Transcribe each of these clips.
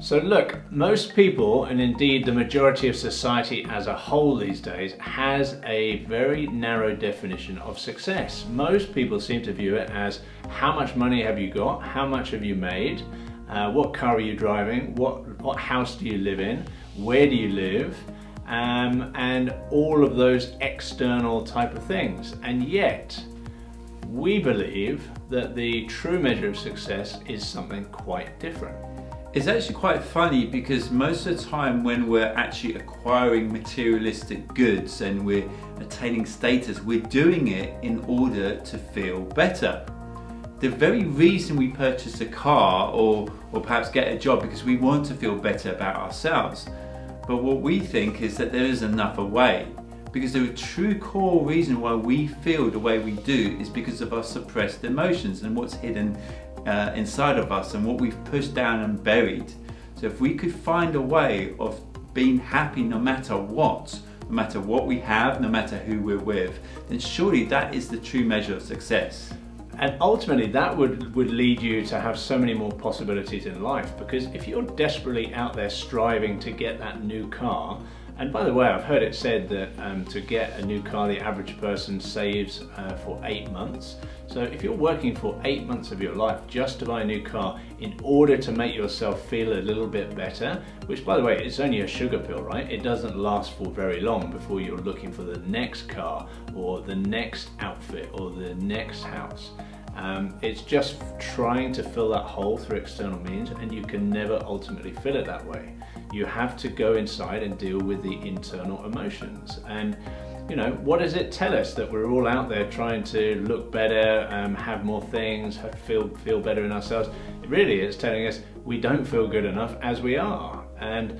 So look, most people, and indeed the majority of society as a whole these days, has a very narrow definition of success. Most people seem to view it as how much money have you got, how much have you made, what car are you driving, what house do you live in, where do you live, and all of those external type of things. And yet, we believe that the true measure of success is something quite different. It's actually quite funny because most of the time when we're actually acquiring materialistic goods and we're attaining status, we're doing it in order to feel better. The very reason we purchase a car or perhaps get a job because we want to feel better about ourselves. But what we think is that there is another way, because the true core reason why we feel the way we do is because of our suppressed emotions and what's hidden inside of us and what we've pushed down and buried. So if we could find a way of being happy no matter what we have, no matter who we're with, then surely that is the true measure of success. And ultimately that would lead you to have so many more possibilities in life, because if you're desperately out there striving to get that new car, and by the way, I've heard it said that to get a new car, the average person saves for 8 months. So if you're working for 8 months of your life just to buy a new car in order to make yourself feel a little bit better, which by the way, it's only a sugar pill, right? It doesn't last for very long before you're looking for the next car or the next outfit or the next house. It's just trying to fill that hole through external means, and you can never ultimately fill it that way. You have to go inside and deal with the internal emotions. And you know, what does it tell us? That we're all out there trying to look better, have more things, feel better in ourselves. It really is telling us we don't feel good enough as we are. And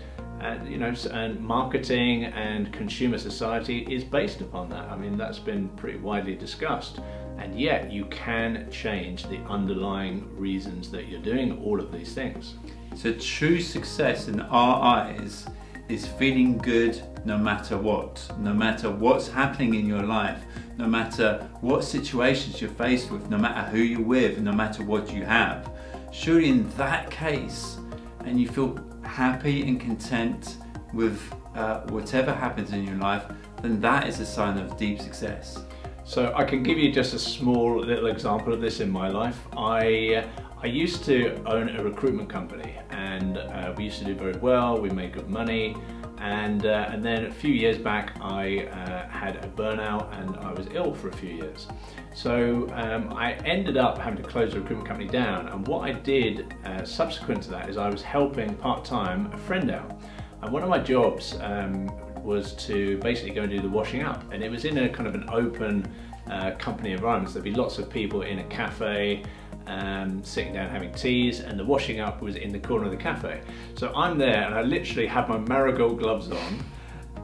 you know, and marketing and consumer society is based upon that. I mean, that's been pretty widely discussed. And yet you can change the underlying reasons that you're doing all of these things. So true success in our eyes is feeling good no matter what's happening in your life, no matter what situations you're faced with, no matter who you're with, no matter what you have. Surely in that case, and you feel happy and content with whatever happens in your life, then that is a sign of deep success. So I can give you just a small little example of this in my life. I used to own a recruitment company, and we used to do very well. We made good money, and then a few years back I had a burnout and I was ill for a few years. So I ended up having to close the recruitment company down, and what I did subsequent to that is I was helping part-time a friend out, and one of my jobs was to basically go and do the washing up, and it was in a kind of an open company environment, so there'd be lots of people in a cafe sitting down having teas, and the washing up was in the corner of the cafe. So I'm there and I literally have my marigold gloves on,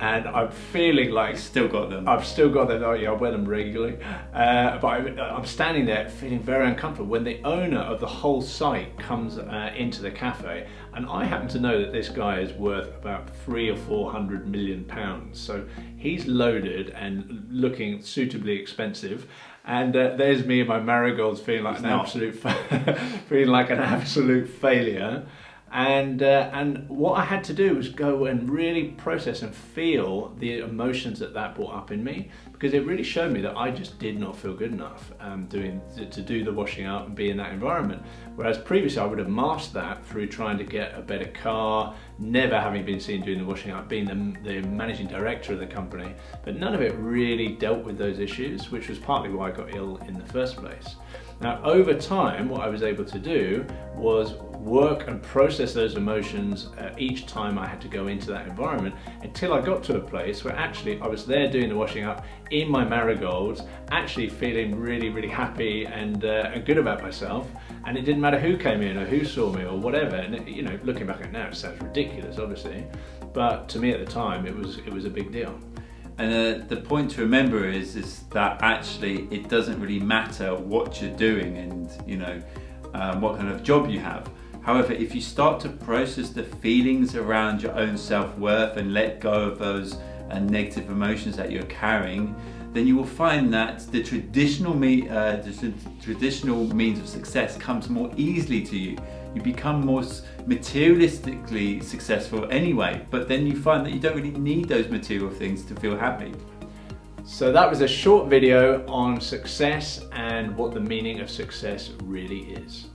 and I'm feeling like Still got them. I've still got them. Oh yeah, I wear them regularly. But I'm standing there feeling very uncomfortable when the owner of the whole site comes into the cafe, and I happen to know that this guy is worth about 300 or 400 million pounds. So he's loaded and looking suitably expensive. And there's me and my marigolds feeling like feeling like an absolute failure. And what I had to do was go and really process and feel the emotions that brought up in me, because it really showed me that I just did not feel good enough to do the washing up and be in that environment. Whereas previously I would have masked that through trying to get a better car, never having been seen doing the washing up, being the managing director of the company. But none of it really dealt with those issues, which was partly why I got ill in the first place. Now, over time, what I was able to do was work and process those emotions each time I had to go into that environment, until I got to a place where actually I was there doing the washing up in my marigolds, actually feeling really, really happy and good about myself. And it didn't matter who came in or who saw me or whatever. And you know, looking back at it now, it sounds ridiculous, obviously, but to me at the time, it was a big deal. And the point to remember is that actually it doesn't really matter what you're doing and you know what kind of job you have. However, if you start to process the feelings around your own self-worth and let go of those negative emotions that you're carrying, then you will find that the traditional means of success comes more easily to you. You become more materialistically successful anyway, but then you find that you don't really need those material things to feel happy. So that was a short video on success and what the meaning of success really is.